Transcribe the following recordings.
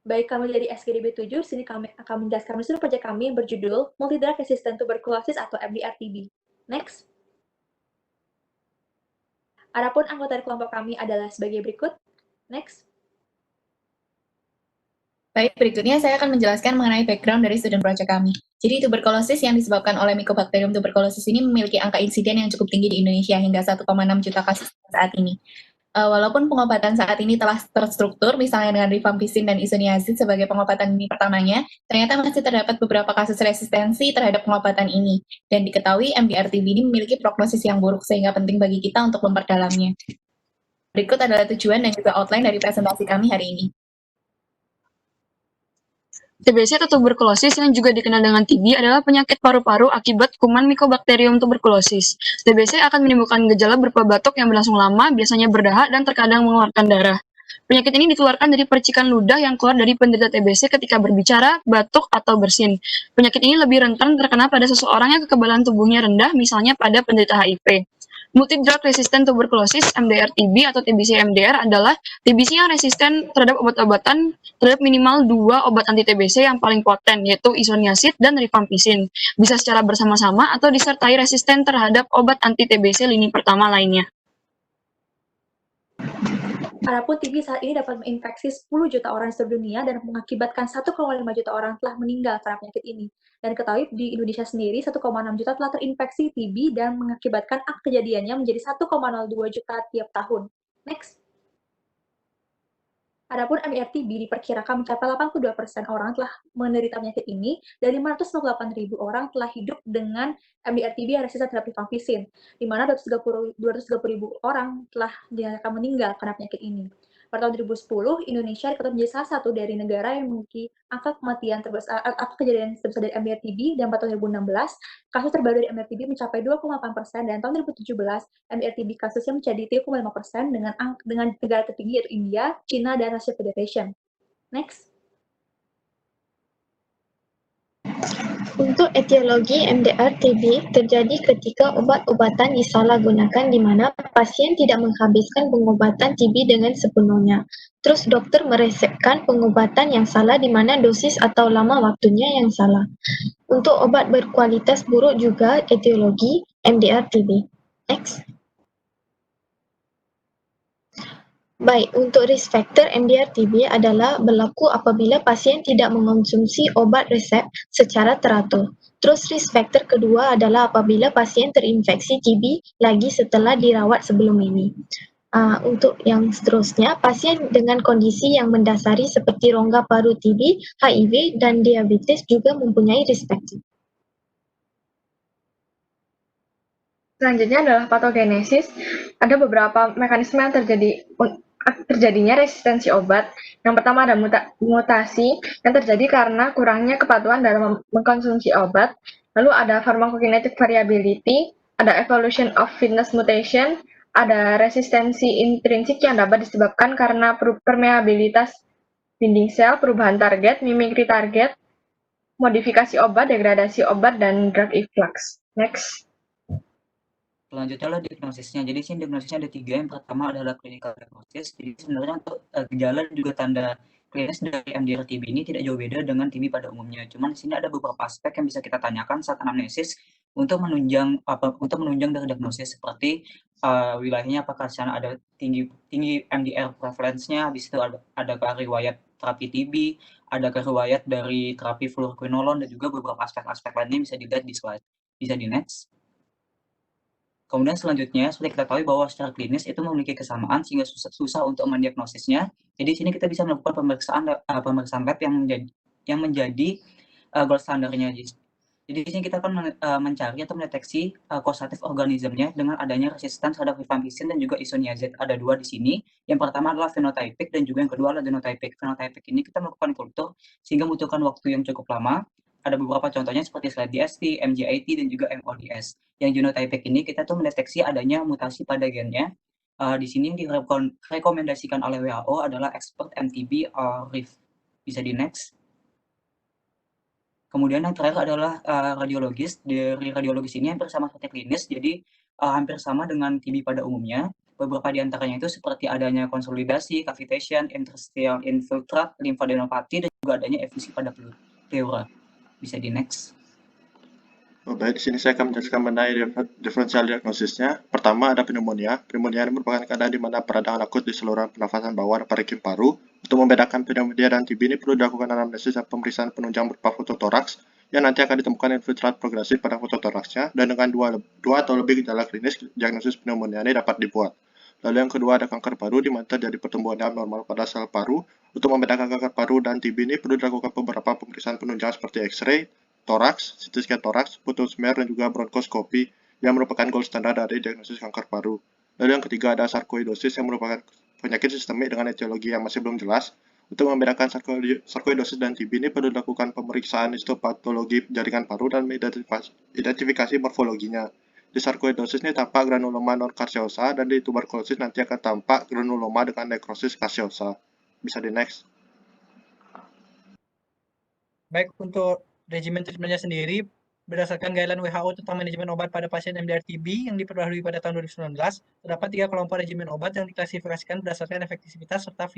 Baik, kami dari SKDB 7, sini kami akan menjelaskan studi proyek kami yang berjudul Multidrug Resistant Tuberculosis atau MDR-TB. Next. Adapun anggota dari kelompok kami adalah sebagai berikut. Next. Baik, berikutnya saya akan menjelaskan mengenai background dari student project kami. Jadi tuberkulosis yang disebabkan oleh Mycobacterium tuberculosis ini memiliki angka insiden yang cukup tinggi di Indonesia hingga 1,6 juta kasus saat ini. Walaupun pengobatan saat ini telah terstruktur, misalnya dengan rifampicin dan isoniazid sebagai pengobatan ini pertamanya, ternyata masih terdapat beberapa kasus resistensi terhadap pengobatan ini. Dan diketahui MDR-TB ini memiliki prognosis yang buruk, sehingga penting bagi kita untuk memperdalamnya. Berikut adalah tujuan dan juga outline dari presentasi kami hari ini. TBC atau tuberkulosis yang juga dikenal dengan TB adalah penyakit paru-paru akibat kuman Mycobacterium tuberculosis. TBC akan menimbulkan gejala berupa batuk yang berlangsung lama, biasanya berdahak dan terkadang mengeluarkan darah. Penyakit ini ditularkan dari percikan ludah yang keluar dari penderita TBC ketika berbicara, batuk, atau bersin. Penyakit ini lebih rentan terkena pada seseorang yang kekebalan tubuhnya rendah, misalnya pada penderita HIV. Multidrug resistant tuberculosis MDR-TB atau TBC-MDR adalah TBC yang resisten terhadap obat-obatan terhadap minimal 2 obat anti-TBC yang paling poten, yaitu isoniazid dan rifampicin. Bisa secara bersama-sama atau disertai resisten terhadap obat anti-TBC lini pertama lainnya. Adapun TB saat ini dapat menginfeksi 10 juta orang di seluruh dunia dan mengakibatkan 1,5 juta orang telah meninggal karena penyakit ini. Dan ketahui di Indonesia sendiri 1,6 juta telah terinfeksi TB dan mengakibatkan angka kejadiannya menjadi 1,02 juta tiap tahun. Next. Adapun MDR-TB diperkirakan mencapai 82% orang telah menderita penyakit ini dan 598.000 orang telah hidup dengan MDR-TB yang resisten terhadap rifampicin, di mana 230.000 orang telah dinyatakan meninggal karena penyakit ini. Pada tahun 2010, Indonesia diketahui menjadi salah satu dari negara yang memiliki angka kematian terbesar, angka kejadian terbesar dari MDR-TB, dan pada tahun 2016, kasus terbaru dari MDR-TB mencapai 2,8%, dan tahun 2017, MDR-TB kasusnya menjadi 3,5% dengan negara tertinggi yaitu India, China, dan Russia Federation. Next. Untuk etiologi MDR-TB terjadi ketika obat-obatan disalahgunakan di mana pasien tidak menghabiskan pengobatan TB dengan sepenuhnya. Terus dokter meresepkan pengobatan yang salah di mana dosis atau lama waktunya yang salah. Untuk obat berkualitas buruk juga etiologi MDR-TB. Next. Baik, untuk risk factor MDR-TB adalah berlaku apabila pasien tidak mengonsumsi obat resep secara teratur. Terus risk factor kedua adalah apabila pasien terinfeksi TB lagi setelah dirawat sebelum ini. Untuk yang seterusnya, pasien dengan kondisi yang mendasari seperti rongga paru TB, HIV, dan diabetes juga mempunyai risk factor. Selanjutnya adalah patogenesis. Ada beberapa mekanisme yang terjadinya resistensi obat. Yang pertama ada mutasi yang terjadi karena kurangnya kepatuhan dalam mengkonsumsi obat. Lalu ada pharmacokinetic variability, ada evolution of fitness mutation, ada resistensi intrinsik yang dapat disebabkan karena permeabilitas binding sel, perubahan target, mimikri target, modifikasi obat, degradasi obat, dan drug efflux. Next. Selanjutnya adalah diagnosisnya. Jadi sini diagnosisnya ada 3. Yang pertama adalah clinical diagnosis. Jadi sebenarnya untuk gejala dan juga tanda klinis dari MDR-TB ini tidak jauh beda dengan TB pada umumnya. Cuman di sini ada beberapa aspek yang bisa kita tanyakan saat anamnesis untuk menunjang dari diagnosis, seperti wilayahnya apakah sana ada tinggi MDR prevalence-nya, habis itu adakah riwayat terapi TB, adakah riwayat dari terapi fluoroquinolone, dan juga beberapa aspek-aspek lainnya bisa dilihat di slide. Bisa di next. Kemudian selanjutnya, seperti kita tahu bahwa secara klinis itu memiliki kesamaan sehingga susah untuk mendiagnosisnya. Jadi sini kita bisa melakukan pemeriksaan lab yang menjadi gold standarnya. Jadi di sini kita akan mencari atau mendeteksi causative organismnya dengan adanya resistance terhadap rifampicin dan juga isoniazid. Ada 2 di sini. Yang pertama adalah phenotypic dan juga yang kedua adalah genotypic. Phenotypic ini kita melakukan kultur sehingga membutuhkan waktu yang cukup lama. Ada beberapa contohnya seperti slide DST, MGIT, dan juga MODS. Yang genotypic ini kita tuh mendeteksi adanya mutasi pada gennya. Di sini yang direkomendasikan oleh WHO adalah expert MTB or RIF. Bisa di next. Kemudian yang terakhir adalah radiologis. Dari radiologis ini hampir sama seperti klinis, jadi hampir sama dengan TB pada umumnya. Beberapa di antaranya itu seperti adanya konsolidasi, cavitation, interstitial infiltrate, limfadenopati, dan juga adanya efusi pada pleura. Bisa di next. Baik, di sini saya akan menjelaskan mengenai diferensial diagnosisnya. Pertama ada pneumonia. Pneumonia ini merupakan keadaan di mana peradangan akut di saluran pernafasan bawah dan parenkim paru. Untuk membedakan pneumonia dan TB ini perlu dilakukan anamnesis dan pemeriksaan penunjang berupa fototoraks yang nanti akan ditemukan infiltrat progresif pada fototoraksnya, dan dengan dua atau lebih gejala klinis, diagnosis pneumonia ini dapat dibuat. Lalu yang kedua ada kanker paru, di mana terjadi pertumbuhan abnormal pada sel paru. Untuk membedakan kanker paru dan TB ini perlu dilakukan beberapa pemeriksaan penunjang seperti X-ray, toraks, CT scan toraks, putus smear, dan juga bronkoskopi yang merupakan gold standar dari diagnosis kanker paru. Lalu yang ketiga ada sarkoidosis yang merupakan penyakit sistemik dengan etiologi yang masih belum jelas. Untuk membedakan sarkoidosis dan TB ini perlu dilakukan pemeriksaan histopatologi jaringan paru dan identifikasi morfologinya. Di sarkoidosis ini tampak granuloma non-caseosa, dan di tuberkulosis nanti akan tampak granuloma dengan nekrosis caseosa. Bisa di next. Baik, untuk regimen treatmentnya sendiri, berdasarkan guideline WHO tentang manajemen obat pada pasien MDR-TB yang diperbarui pada tahun 2019, terdapat 3 kelompok regimen obat yang diklasifikasikan berdasarkan efektivitas serta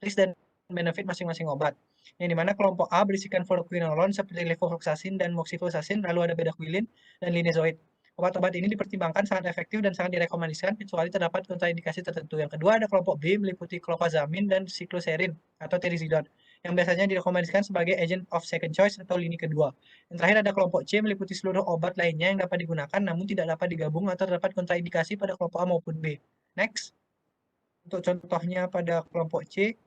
risk dan benefit masing-masing obat. Yang dimana kelompok A berisikan fluoroquinolone seperti levofloxacin dan moxifloxacin, lalu ada bedaquiline dan linezolid. Obat-obat ini dipertimbangkan sangat efektif dan sangat direkomendasikan kecuali terdapat kontraindikasi tertentu. Yang kedua ada kelompok B meliputi clofazamine dan cycloserine atau terizidon, yang biasanya direkomendasikan sebagai agent of second choice atau lini kedua. Yang terakhir ada kelompok C meliputi seluruh obat lainnya yang dapat digunakan namun tidak dapat digabung atau terdapat kontraindikasi pada kelompok A maupun B. Next. Untuk contohnya pada kelompok C,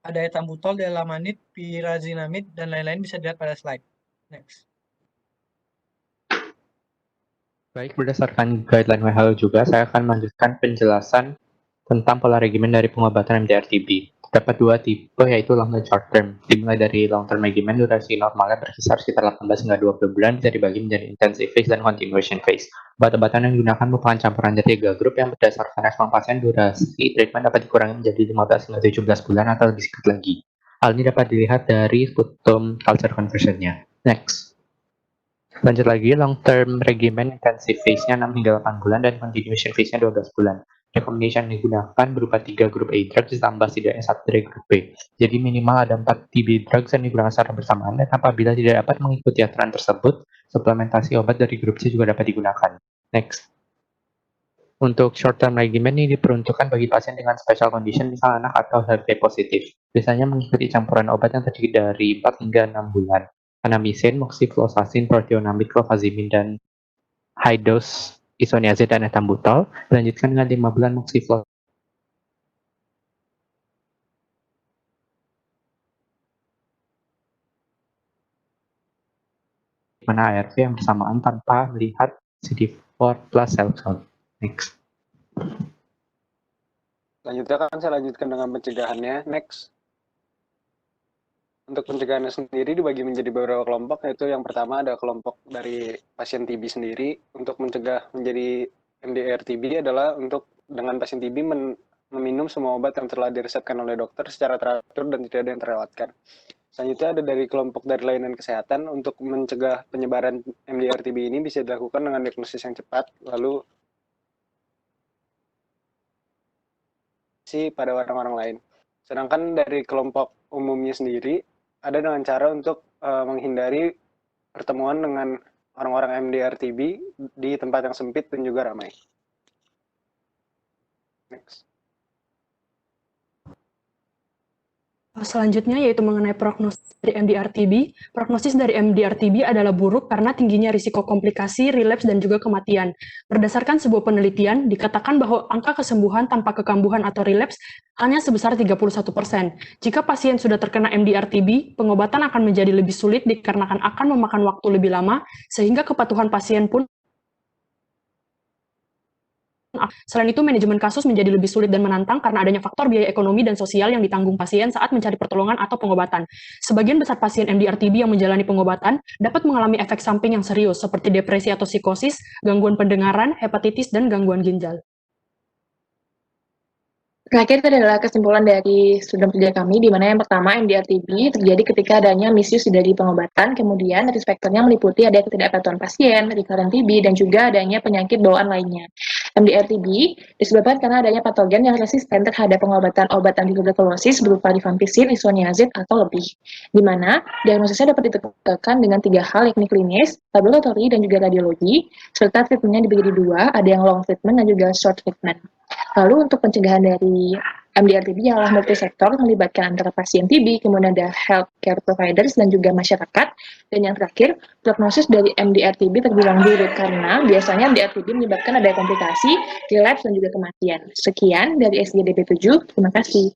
ada etambutol, delamanid, pyrazinamide, dan lain-lain bisa dilihat pada slide. Next. Baik, berdasarkan guideline WHO juga, saya akan melanjutkan penjelasan tentang pola regimen dari pengobatan MDR-TB. Terdapat 2 tipe, yaitu long dan short term. Dimulai dari long term regimen, durasi normalnya berkisar sekitar 18 hingga 20 bulan, bisa dibagi menjadi intensive phase dan continuation phase. Obat-obatan yang digunakan merupakan campuran dari 3 grup yang berdasarkan respon pasien. Durasi treatment dapat dikurangi menjadi 15 hingga 17 bulan atau lebih sedikit lagi. Hal ini dapat dilihat dari sputum culture conversion-nya. Next. Lanjut lagi, long term regimen intensive phase-nya 6 hingga 8 bulan dan continuation phase-nya 12 bulan. Rekomendasi yang digunakan berupa 3 grup A drugs ditambah setidaknya 1 dari grup B. Jadi minimal ada 4 TB drugs yang digunakan secara bersamaan, dan apabila tidak dapat mengikuti aturan tersebut, suplementasi obat dari grup C juga dapat digunakan. Next. Untuk short term regimen ini diperuntukkan bagi pasien dengan special condition, misal anak atau HIV positif. Biasanya mengikuti campuran obat yang terdiri dari 4 hingga 6 bulan. Anamycin, moxifloxacin, proteonamid, clofazimine, dan high dose isoniazid dan etambutol. Dilanjutkan dengan 5 bulan moxifloxacin. Mana ARV yang bersamaan tanpa melihat CD4 plus cell count. Next. Selanjutnya kan saya lanjutkan dengan pencegahannya. Next. Untuk pencegahannya sendiri dibagi menjadi beberapa kelompok, yaitu yang pertama ada kelompok dari pasien TB sendiri. Untuk mencegah menjadi MDR-TB adalah untuk dengan pasien TB meminum semua obat yang telah diresepkan oleh dokter secara teratur dan tidak ada yang terlewatkan. Selanjutnya ada dari kelompok dari layanan kesehatan. Untuk mencegah penyebaran MDR-TB ini bisa dilakukan dengan diagnosis yang cepat, lalu pada orang-orang lain. Sedangkan dari kelompok umumnya sendiri, ada dengan cara untuk menghindari pertemuan dengan orang-orang MDR-TB di tempat yang sempit dan juga ramai. Next. Selanjutnya yaitu mengenai prognosis dari MDR-TB. Prognosis dari MDR-TB adalah buruk karena tingginya risiko komplikasi, relapse, dan juga kematian. Berdasarkan sebuah penelitian, dikatakan bahwa angka kesembuhan tanpa kekambuhan atau relapse hanya sebesar 31%. Jika pasien sudah terkena MDR-TB, pengobatan akan menjadi lebih sulit dikarenakan akan memakan waktu lebih lama, sehingga kepatuhan pasien pun. Selain itu, manajemen kasus menjadi lebih sulit dan menantang karena adanya faktor biaya ekonomi dan sosial yang ditanggung pasien saat mencari pertolongan atau pengobatan. Sebagian besar pasien MDR-TB yang menjalani pengobatan dapat mengalami efek samping yang serius seperti depresi atau psikosis, gangguan pendengaran, hepatitis, dan gangguan ginjal. Terakhir adalah kesimpulan dari studi kerja kami, di mana yang pertama MDR-TB terjadi ketika adanya misuse dari pengobatan, kemudian risk factor-nya meliputi ada ketidakpatuhan pasien, recurrent TB, dan juga adanya penyakit bawaan lainnya. MDR-TB disebabkan karena adanya patogen yang resisten terhadap pengobatan obat antituberkulosis berupa rifampicin, isoniazid, atau lebih. Di mana diagnosisnya dapat ditentukan dengan 3 hal, yakni klinis, laboratori, dan juga radiologi, serta treatmentnya dibagi 2, ada yang long treatment dan juga short treatment. Lalu untuk pencegahan dari MDR-TB adalah multisektor, melibatkan antara pasien TB, kemudian ada healthcare providers dan juga masyarakat. Dan yang terakhir, prognosis dari MDR-TB terbilang buruk karena biasanya MDR-TB menyebabkan ada komplikasi, relapse, dan juga kematian. Sekian dari SGDP 7, terima kasih.